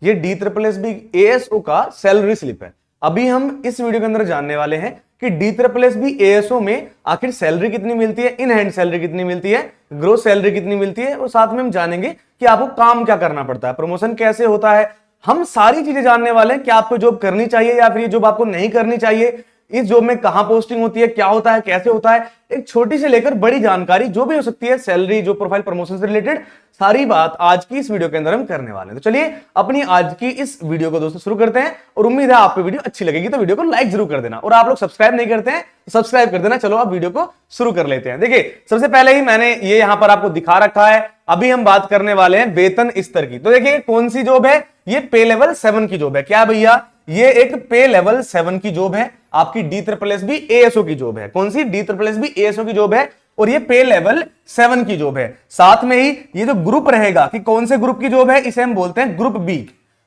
ये DSSB-ASO का salary slip है। अभी हम इस वीडियो के अंदर जानने वाले हैं कि DSSB-ASO में आखिर सैलरी कितनी मिलती है, इन हैंड सैलरी कितनी मिलती है, ग्रोस सैलरी कितनी मिलती है, और साथ में हम जानेंगे कि आपको काम क्या करना पड़ता है, प्रमोशन कैसे होता है। हम सारी चीजें जानने वाले हैं कि आपको जॉब करनी चाहिए या फिर ये जॉब आपको नहीं करनी चाहिए, इस जॉब में कहां पोस्टिंग होती है, क्या होता है, कैसे होता है, एक छोटी से लेकर बड़ी जानकारी जो भी हो सकती है, सैलरी, जो प्रोफाइल, प्रमोशन से रिलेटेड सारी बात आज की इस वीडियो के अंदर हम करने वाले हैं। तो चलिए अपनी आज की इस वीडियो को दोस्तों शुरू करते हैं, और उम्मीद है आपको वीडियो अच्छी लगेगी, तो वीडियो को लाइक जरूर कर देना, और आप लोग सब्सक्राइब नहीं करते हैं तो सब्सक्राइब कर देना। चलो आप वीडियो को शुरू कर लेते हैं। देखिए सबसे पहले ही मैंने ये यहां पर आपको दिखा रखा है, अभी हम बात करने वाले हैं वेतन स्तर की। तो देखिए कौन सी जॉब है, ये पे लेवल 7 की जॉब है। क्या भैया, ये एक पे लेवल 7 की जॉब है, आपकी DSSB-ASO की जॉब है। कौन सी, DSSB-ASO की जॉब है, और ये पे लेवल 7 की जॉब है। साथ में ही ये जो ग्रुप रहेगा कि कौन से ग्रुप की जॉब है, इसे हम बोलते हैं ग्रुप बी।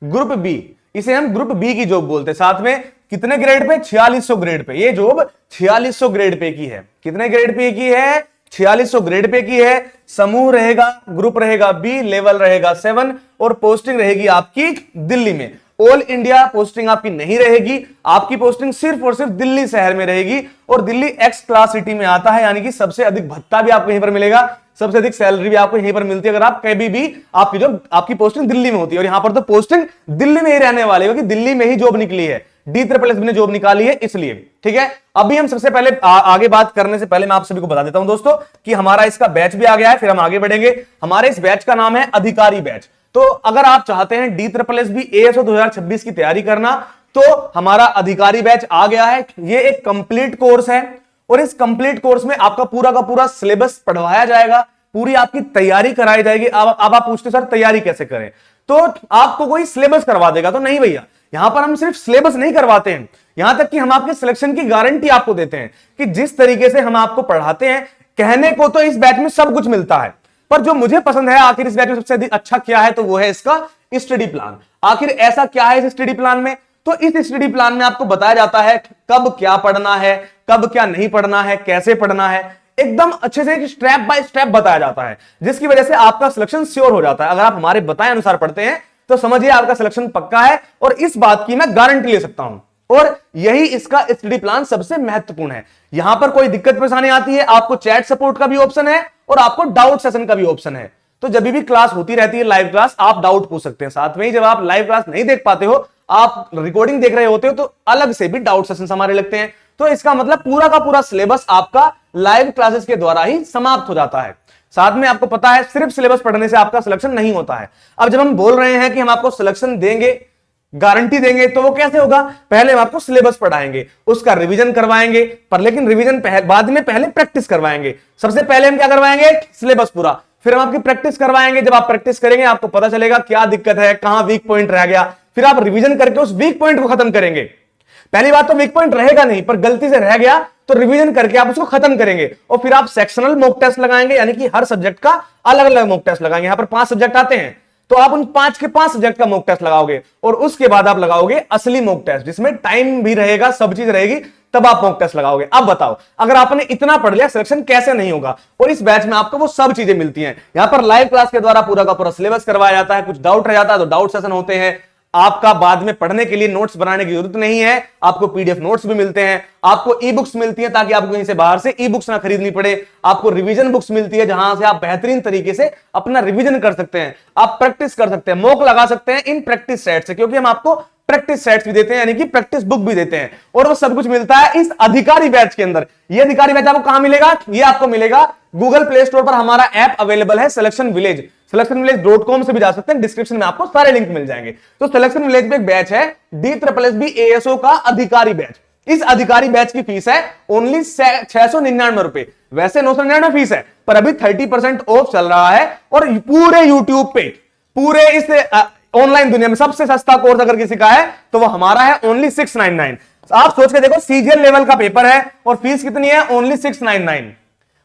ग्रुप बी, इसे हम ग्रुप बी की जॉब बोलते हैं। साथ में कितने ग्रेड पे, 4600 ग्रेड पे। ये जॉब 4600 ग्रेड पे की है। कितने ग्रेड पे की है, 4600 ग्रेड पे की है। समूह रहेगा, ग्रुप रहेगा बी, लेवल रहेगा 7, और पोस्टिंग रहेगी आपकी दिल्ली में। ऑल इंडिया पोस्टिंग आपकी नहीं रहेगी, आपकी पोस्टिंग सिर्फ और सिर्फ दिल्ली शहर में रहेगी, और दिल्ली एक्स क्लास सिटी में आता है, यानी कि सबसे अधिक भत्ता भी आपको यहीं पर मिलेगा, सबसे अधिक सैलरी भी आपको यहीं पर मिलती है अगर आप कभी भी आपकी पोस्टिंग दिल्ली में होती है। और यहां पर तो पोस्टिंग दिल्ली में ही रहने वाले, क्योंकि दिल्ली में ही जॉब निकली है, DSSB ने जॉब निकाली है इसलिए। ठीक है, अभी हम सबसे पहले आगे बात करने से पहले मैं आप सभी को बता देता हूं दोस्तों कि हमारा इसका बैच भी आ गया है, फिर हम आगे बढ़ेंगे। हमारे इस बैच का नाम है अधिकारी बैच। तो अगर आप चाहते हैं DSSB-ASO 2026 की तैयारी करना, तो हमारा अधिकारी बैच आ गया है। ये एक कंप्लीट कोर्स है, और इस कंप्लीट कोर्स में आपका पूरा का पूरा सिलेबस पढ़वाया जाएगा, पूरी आपकी तैयारी कराई जाएगी। अब आप पूछते सर तैयारी कैसे करें, तो आपको कोई सिलेबस करवा देगा, तो नहीं भैया, यहां पर हम सिर्फ सिलेबस नहीं करवाते हैं, यहां तक कि हम आपके सिलेक्शन की गारंटी आपको देते हैं कि जिस तरीके से हम आपको पढ़ाते हैं, कहने को तो इस बैच में सब कुछ मिलता है, पर जो मुझे पसंद है आखिर इस बैच में सबसे अधिक अच्छा क्या है, तो वो है इसका स्टडी प्लान। आखिर ऐसा क्या है इस स्टडी प्लान में, तो इस स्टडी प्लान में आपको बताया जाता है कब क्या पढ़ना है, कब क्या नहीं पढ़ना है, कैसे पढ़ना है, एकदम अच्छे से स्टेप बाय स्टेप बताया जाता है, जिसकी वजह से आपका सिलेक्शन श्योर हो जाता है। अगर आप हमारे बताए अनुसार पढ़ते हैं तो समझिए आपका सिलेक्शन पक्का है, और इस बात की मैं गारंटी ले सकता हूं। और यही इसका स्टडी प्लान सबसे महत्वपूर्ण है। यहां पर कोई दिक्कत परेशानी आती है, आपको चैट सपोर्ट का भी ऑप्शन है, और आपको डाउट सेशन का भी ऑप्शन है। तो जब भी क्लास होती रहती है लाइव क्लास, आप डाउट पूछ सकते हैं। साथ में ही जब आप लाइव क्लास नहीं देख पाते हो, आप रिकॉर्डिंग देख रहे होते हो, तो अलग से भी डाउट सेशन हमारे लगते हैं। तो इसका मतलब पूरा का पूरा सिलेबस आपका लाइव क्लासेस के द्वारा ही समाप्त हो जाता है। साथ में आपको पता है सिर्फ सिलेबस पढ़ने से आपका सिलेक्शन नहीं होता है। अब जब हम बोल रहे हैं कि हम आपको सिलेक्शन देंगे, गारंटी देंगे, तो वो कैसे होगा, पहले हम आपको सिलेबस पढ़ाएंगे, उसका रिवीजन करवाएंगे, पर लेकिन रिवीजन बाद में पहले प्रैक्टिस करवाएंगे। सबसे पहले हम क्या करवाएंगे, सिलेबस पूरा, फिर हम आपकी प्रैक्टिस करवाएंगे। जब आप प्रैक्टिस करेंगे आपको पता चलेगा क्या दिक्कत है, कहां वीक पॉइंट रह गया, फिर आप रिवीजन करके उस वीक पॉइंट को खत्म करेंगे। पहली बात तो वीक पॉइंट रहेगा नहीं, पर गलती से रह गया तो रिवीजन करके आप उसको खत्म करेंगे, और फिर आप सेक्शनल मॉक टेस्ट लगाएंगे, यानी कि हर सब्जेक्ट का अलग अलग मॉक टेस्ट लगाएंगे। यहां पर 5 सब्जेक्ट आते हैं, तो आप उन 5 के 5 सब्जेक्ट का मॉक टेस्ट लगाओगे, और उसके बाद आप लगाओगे असली मॉक टेस्ट, जिसमें टाइम भी रहेगा, सब चीज रहेगी, तब आप मॉक टेस्ट लगाओगे। अब बताओ, अगर आपने इतना पढ़ लिया, सिलेक्शन कैसे नहीं होगा। और इस बैच में आपको वो सब चीजें मिलती हैं। यहां पर लाइव क्लास के द्वारा पूरा का पूरा सिलेबस करवाया जाता है। कुछ डाउट रह जाता है तो डाउट सेशन होते हैं। आपका बाद में पढ़ने के लिए नोट्स बनाने की जरूरत नहीं है, आपको पीडीएफ नोट्स भी मिलते हैं, आपको ई बुक्स मिलती है ताकि आपको कहीं से बाहर से ई बुक्स ना खरीदनी पड़े, आपको रिवीजन बुक्स मिलती है जहां से आप बेहतरीन तरीके से अपना रिवीजन कर सकते हैं, आप प्रैक्टिस कर सकते हैं, मॉक लगा सकते हैं इन प्रैक्टिस सेट से, क्योंकि हम आपको प्रैक्टिस सेट्स भी देते हैं, यानी कि प्रैक्टिस बुक भी देते हैं, और वो सब कुछ मिलता है इस अधिकारी बैच के अंदर। ये अधिकारी बैच आपको कहां मिलेगा, ये आपको मिलेगा गूगल प्ले स्टोर पर, हमारा ऐप अवेलेबल है सिलेक्शन विलेज, SelectionVillage.com से भी जा सकते हैं, डिस्क्रिप्शन में आपको सारे लिंक मिल जाएंगे। तो सिलेक्शन विलेज में एक बैच है DSSB-ASO का अधिकारी बैच। इस अधिकारी बैच की फीस है ओनली 699 रुपए, वैसे 999 फीस है, पर अभी 30% ऑफ चल रहा है, और पूरे यूट्यूब पे, पूरे इस ऑनलाइन दुनिया में सबसे सस्ता कोर्स अगर किसी का है तो वो हमारा है, ओनली 699। आप सोच के देखो, सीजीएल लेवल का पेपर है और फीस कितनी है, ओनली 699,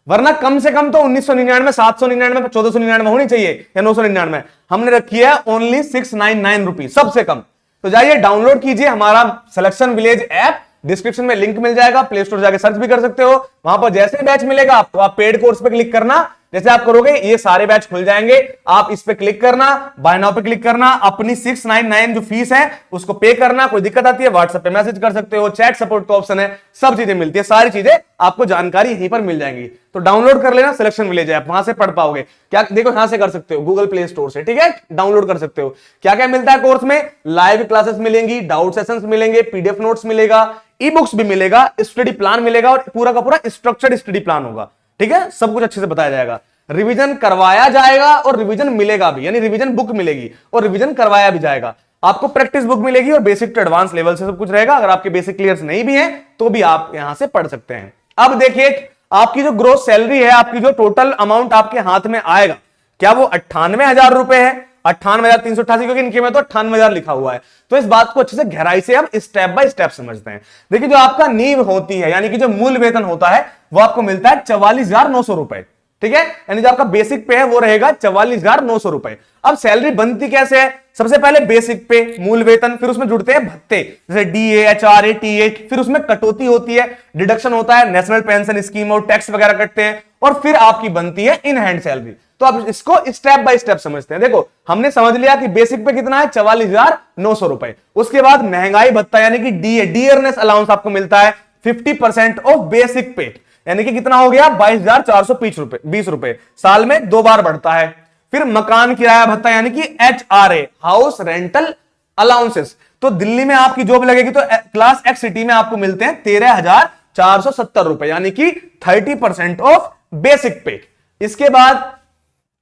वरना कम से कम तो 1999, 799, 1499 होनी चाहिए, या 999, हमने रखी है ओनली 699 रुपीज, सबसे कम। तो जाइए डाउनलोड कीजिए हमारा सिलेक्शन विलेज ऐप, डिस्क्रिप्शन में लिंक मिल जाएगा, प्ले स्टोर जाके सर्च भी कर सकते हो। वहां पर जैसे बैच मिलेगा आपको, आप पेड कोर्स पे क्लिक करना, जैसे आप करोगे ये सारे बैच खुल जाएंगे, आप इस पे क्लिक करना, बाय नाउ पे क्लिक करना, अपनी 699 जो फीस है उसको पे करना। कोई दिक्कत आती है व्हाट्सएप पे मैसेज कर सकते हो, चैट सपोर्ट का ऑप्शन है, सब चीजें मिलती है, सारी चीजें आपको जानकारी यहीं पर मिल जाएंगी। तो डाउनलोड कर लेना, सिलेक्शन विलेज ऐप, वहां से पढ़ पाओगे। क्या देखो यहां से कर सकते हो, गूगल प्ले स्टोर से, ठीक है, डाउनलोड कर सकते हो। क्या क्या मिलता है कोर्स में, लाइव क्लासेस मिलेंगी, डाउट सेशंस मिलेंगे, पीडीएफ नोट्स मिलेगा, ई बुक्स भी मिलेगा, स्टडी प्लान मिलेगा और पूरा का पूरा स्ट्रक्चर्ड स्टडी प्लान होगा, ठीक है, सब कुछ अच्छे से बताया जाएगा। रिवीजन करवाया जाएगा और रिवीजन मिलेगा भी, यानी रिवीजन बुक मिलेगी और रिवीजन करवाया भी जाएगा। आपको प्रैक्टिस बुक मिलेगी और बेसिक टू एडवांस लेवल से सब कुछ रहेगा। अगर आपके बेसिक क्लियर नहीं भी है तो भी आप यहां से पढ़ सकते हैं। अब देखिए आपकी जो ग्रोस सैलरी है, आपकी जो टोटल अमाउंट आपके हाथ में आएगा, क्या वो 98,000 रुपए है, 98,388, क्योंकि इनके में तो 98,000 लिखा हुआ है। तो इस बात को अच्छे से गहराई से हम स्टेप बाय स्टेप समझते हैं। देखिए जो आपका नींव होती है, यानी कि जो मूल वेतन होता है, वो आपको मिलता है 44,900 रुपए, ठीक है, यानी जो आपका बेसिक पे है वो रहेगा 44,900 रुपए। अब सैलरी बनती कैसे है, सबसे पहले बेसिक पे, मूल वेतन, फिर उसमें जुड़ते हैं भत्ते जैसे डीए, एचआरए, टीए, फिर उसमें कटौती होती है, डिडक्शन होता है, नेशनल पेंशन स्कीम और टैक्स वगैरह कटते हैं, और फिर आपकी बनती है इन हैंड सैलरी। तो आप इसको स्टेप बाय स्टेप समझते हैं। देखो हमने समझ लिया कि बेसिक पे कितना है 44,900 रुपए। उसके बाद महंगाई भत्ता यानी कि डीए, डियरनेस अलाउंस आपको मिलता है 50% ऑफ बेसिक पे, यानी कि कितना हो गया 22,420 रुपए, साल में 2 बार बढ़ता है। फिर मकान किराया भत्ता यानी कि एचआरए, हाउस रेंटल अलाउंसेस, तो दिल्ली में आपकी जॉब लगेगी तो क्लास एक्स सिटी में आपको मिलते हैं 13,470 रुपए, यानी कि 30% ऑफ बेसिक पे। इसके बाद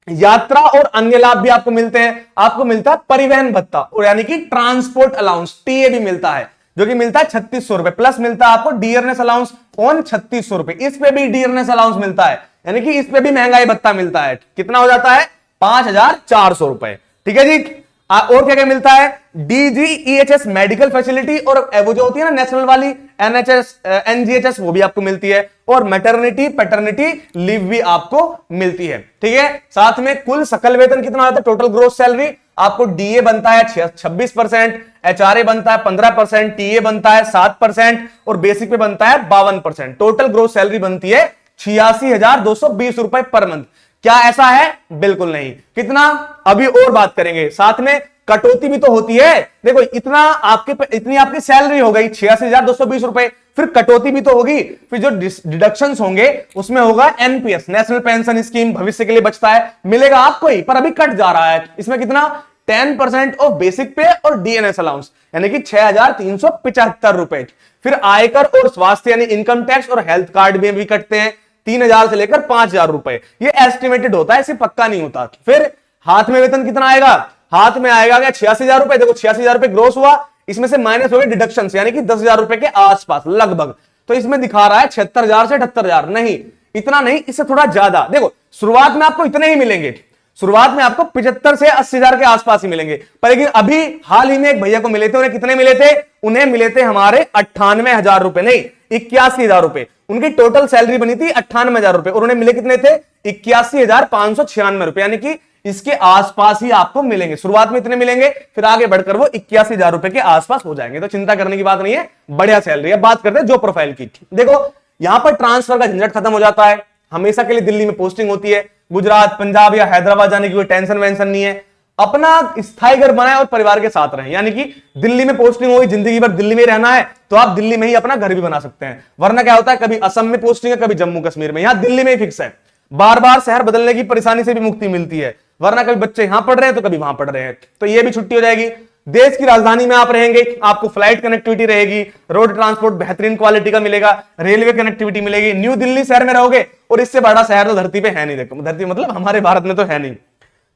यात्रा और अन्य लाभ भी आपको मिलते हैं। आपको मिलता है परिवहन भत्ता और यानी कि ट्रांसपोर्ट अलाउंस, टीए भी मिलता है, जो कि मिलता है 3,600 रुपए, प्लस मिलता है आपको डियरनेस अलाउंस ऑन 3,600 रुपए। इस पे भी डियरनेस अलाउंस मिलता है, यानी कि इस पे भी महंगाई भत्ता मिलता है। कितना हो जाता है 5,400 रुपए, ठीक है जी। और क्या क्या मिलता है, डीजीईएचएस मेडिकल फैसिलिटी, और वो जो होती है ना नेशनल वाली एनएचएस, एनजीएचएस, वो भी आपको मिलती है, और मैटरनिटी पैटर्निटी लीव भी आपको मिलती है, ठीक है। साथ में कुल सकल वेतन कितना होता है, टोटल ग्रोस सैलरी, आपको डीए बनता है 26%, एचआरए बनता है 15%, टीए बनता है 7% और बेसिक पे बनता है 52%। टोटल ग्रोस सैलरी बनती है 86,220 रुपए पर मंथ। क्या ऐसा है, बिल्कुल नहीं। कितना, अभी और बात करेंगे। साथ में कटौती भी तो होती है। देखो इतना इतनी आपकी सैलरी हो गई 86,220 रुपए, फिर कटौती भी तो होगी, फिर जो डिडक्शंस होंगे उसमें होगा एनपीएस, नेशनल पेंशन स्कीम, भविष्य के लिए बचता है, मिलेगा आपको ही, पर अभी कट जा रहा है। इसमें कितना 10% ऑफ बेसिक पे और डीएनएस अलाउंस, यानी कि 6,375 रुपए। फिर आयकर और स्वास्थ्य यानी इनकम टैक्स और हेल्थ कार्ड में भी कटते हैं 3,000 से लेकर 5,000 रुपए। ये एस्टिमेटेड होता है, इसे पक्का नहीं होता। फिर हाथ में वेतन कितना आएगा, हाथ में आएगा क्या 86,000 रुपए। देखो 86,000 रुपए ग्रोस हुआ, इसमें से माइनस हो गए डिडक्शन, यानी कि 10,000 रुपए के आसपास लगभग। तो इसमें दिखा रहा है 76,000 से 78,000, नहीं इतना नहीं, इससे थोड़ा ज्यादा। देखो शुरुआत में आपको इतने ही मिलेंगे, शुरुआत में आपको 75 से 80,000 के आसपास ही मिलेंगे। पर लेकिन अभी हाल ही में एक भैया को मिले थे, उन्हें कितने मिले थे, उन्हें मिले थे हमारे 98,000 रुपए, नहीं 81,000 रुपए। उनकी टोटल सैलरी बनी थी 98,000 रुपए और उन्हें मिले कितने थे 81,596 रुपए, यानी कि इसके आसपास ही आपको मिलेंगे। शुरुआत में इतने मिलेंगे, फिर आगे बढ़कर वो 81,000 रुपए के आसपास हो जाएंगे। तो चिंता करने की बात नहीं है, बढ़िया सैलरी है। बात करते हैं जो प्रोफाइल की। देखो यहां पर ट्रांसफर का झंझट खत्म हो जाता है, हमेशा के लिए दिल्ली में पोस्टिंग होती है, गुजरात, पंजाब या हैदराबाद जाने की कोई टेंशन वेंशन नहीं है। अपना स्थायी घर बनाए और परिवार के साथ रहें, यानी कि दिल्ली में पोस्टिंग होगी, जिंदगी भर दिल्ली में रहना है तो आप दिल्ली में ही अपना घर भी बना सकते हैं। वरना क्या होता है, कभी असम में पोस्टिंग है, कभी जम्मू कश्मीर में, यहां दिल्ली में ही फिक्स है। बार बार शहर बदलने की परेशानी से भी मुक्ति मिलती है, वरना कभी बच्चे यहां पढ़ रहे हैं तो कभी वहां पढ़ रहे हैं, तो ये भी छुट्टी हो जाएगी। देश की राजधानी में आप रहेंगे, आपको फ्लाइट कनेक्टिविटी रहेगी, रोड ट्रांसपोर्ट बेहतरीन क्वालिटी का मिलेगा, रेलवे कनेक्टिविटी मिलेगी। न्यू दिल्ली शहर में रहोगे और इससे बड़ा शहर तो धरती पे है नहीं। देखो धरती मतलब हमारे भारत में तो है नहीं।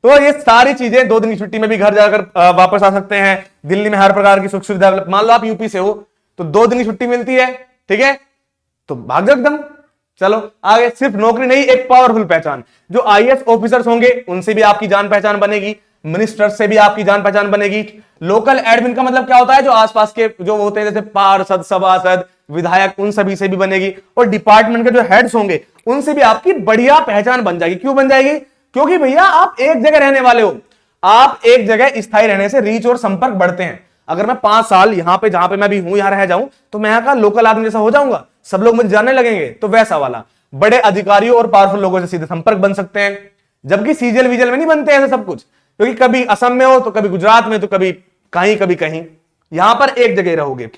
तो ये सारी चीजें 2 दिन की छुट्टी में भी घर जाकर वापस आ सकते हैं। दिल्ली में हर प्रकार की सुख सुविधा, मान लो आप यूपी से हो तो 2 दिन की छुट्टी मिलती है, ठीक है, तो भाग जाओ एकदम। चलो आगे, सिर्फ नौकरी नहीं, एक पावरफुल पहचान। जो आईएएस ऑफिसर्स होंगे उनसे भी आपकी जान पहचान बनेगी, मिनिस्टर से भी आपकी जान पहचान बनेगी। लोकल एडमिन का मतलब क्या होता है, जो आसपास के जो होते हैं जैसे पार्षद, सभासद, विधायक, उन सभी से भी बनेगी। और डिपार्टमेंट के जो हेड्स होंगे उनसे भी आपकी बढ़िया पहचान बन जाएगी। क्यों बन जाएगी, क्योंकि भैया आप एक जगह रहने वाले हो, आप एक जगह स्थायी रहने से रीच और संपर्क बढ़ते हैं। अगर मैं 5 साल यहां पे, जहां पे मैं भी हूं, यहां रह जाऊं तो मैं यहां का लोकल आदमी जैसा हो जाऊंगा, सब लोग मुझे जानने लगेंगे, तो वैसा वाला। बड़े अधिकारियों और पावरफुल लोगों से सीधे संपर्क बन सकते हैं, जबकि सीजीएल वीजल में नहीं बनते ऐसे सब कुछ, क्योंकि कभी असम में हो तो कभी गुजरात में तो कभी कहीं, यहां पर एक जगह रहोगे।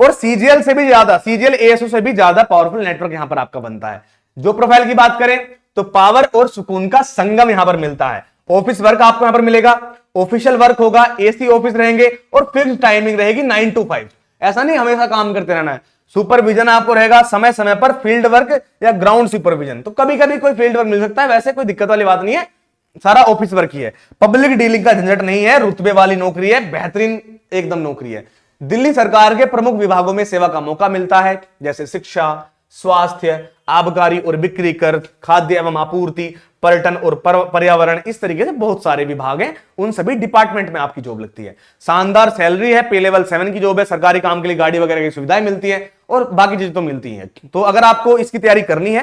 और सीजीएल से भी ज्यादा, सीजीएल एएसओ से भी ज्यादा पावरफुल नेटवर्क यहां पर आपका बनता है। जो प्रोफाइल की बात करें तो पावर और सुकून का संगम यहां पर मिलता है। ऑफिस वर्क आपको यहां पर मिलेगा, ऑफिशियल वर्क होगा, एसी ऑफिस रहेंगे और फिक्स टाइमिंग रहेगी 9 to 5। ऐसा नहीं हमेशा काम करते रहना है। सुपरविजन आपको रहेगा समय समय पर, फील्ड वर्क या ग्राउंड सुपरविजन, तो कभी कभी कोई फील्ड वर्क मिल सकता है, वैसे कोई दिक्कत वाली बात नहीं है, सारा ऑफिस वर्क ही है। पब्लिक डीलिंग का झंझट नहीं है, रुतबे वाली नौकरी है, बेहतरीन एकदम नौकरी है। दिल्ली सरकार के प्रमुख विभागों में सेवा का मौका मिलता है, जैसे शिक्षा, स्वास्थ्य, आबकारी और बिक्री कर, खाद्य एवं आपूर्ति, पर्यटन और पर्यावरण, इस तरीके से बहुत सारे विभाग हैं, उन सभी डिपार्टमेंट में आपकी जॉब लगती है। शानदार सैलरी है, पे लेवल 7 की जॉब है, सरकारी काम के लिए गाड़ी वगैरह की सुविधाएं मिलती है और बाकी चीजें तो मिलती हैं। तो अगर आपको इसकी तैयारी करनी है,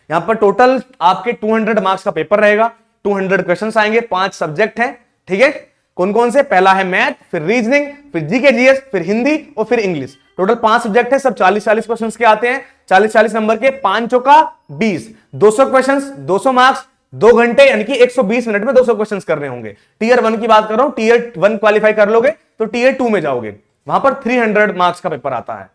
यहां पर टोटल आपके 200 मार्क्स का पेपर रहेगा, 200 क्वेश्चन आएंगे, 5 सब्जेक्ट हैं, ठीक है। कौन कौन से? पहला है मैथ, फिर रीजनिंग, फिर जीके जीएस, फिर हिंदी और फिर इंग्लिश। टोटल 5 सब्जेक्ट है, सब 40-40 क्वेश्चंस के आते हैं, 40-40 नंबर के, 5 चौका 20, 200 क्वेश्चंस, 200 मार्क्स, 2 घंटे यानी कि 120 मिनट में 200 क्वेश्चंस करने होंगे। टीयर 1 की बात कर रहा हूं, टीयर 1 क्वालिफाई कर लोगे तो टीयर 2 में जाओगे, वहां पर 300 मार्क्स का पेपर आता है,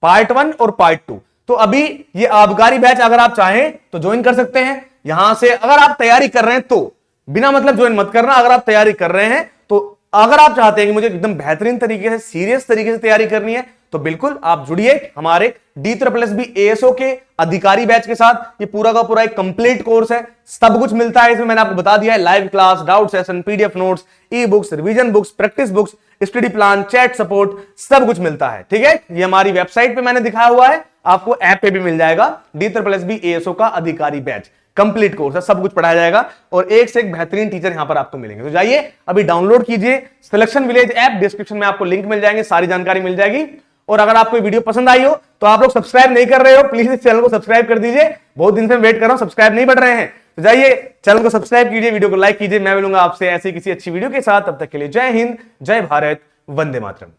पार्ट 1 और पार्ट 2। तो अभी ये आबकारी बैच अगर आप चाहें तो ज्वाइन कर सकते हैं। यहां से अगर आप तैयारी कर रहे हैं तो बिना मतलब ज्वाइन मत करना। अगर आप तैयारी कर रहे हैं तो अगर आप चाहते हैं कि मुझे एकदम बेहतरीन तरीके से, सीरियस तरीके से तैयारी करनी है, तो बिल्कुल आप जुड़िए हमारे DSSB एएसओ के अधिकारी बैच के साथ। ये पूरा का पूरा एक कंप्लीट कोर्स है, सब कुछ मिलता है इसमें, मैंने आपको बता दिया है। Live class, doubt session, PDF notes, e books, revision books, practice books, study plan, chat support, सब कुछ मिलता है, ठीक है। ये हमारी वेबसाइट पे मैंने दिखाया हुआ है, आपको ऐप पे भी मिल जाएगा। DSSB एएसओ का अधिकारी बैच कंप्लीट कोर्स है, सब कुछ पढ़ाया जाएगा और एक से एक बेहतरीन टीचर यहां पर आपको मिलेंगे। तो जाइए अभी डाउनलोड कीजिए सिलेक्शन विलेज ऐप, डिस्क्रिप्शन में आपको लिंक मिल जाएंगे, सारी जानकारी मिल जाएगी। और अगर आपको वीडियो पसंद आई हो तो आप लोग सब्सक्राइब नहीं कर रहे हो, प्लीज इस चैनल को सब्सक्राइब कर दीजिए, बहुत दिन से वेट कर रहा हूं, सब्सक्राइब नहीं बढ़ रहे हैं। तो जाइए चैनल को सब्सक्राइब कीजिए, वीडियो को लाइक कीजिए। मैं मिलूंगा आपसे ऐसी किसी अच्छी वीडियो के साथ, तब तक के लिए जय हिंद, जय भारत, वंदे मातरम।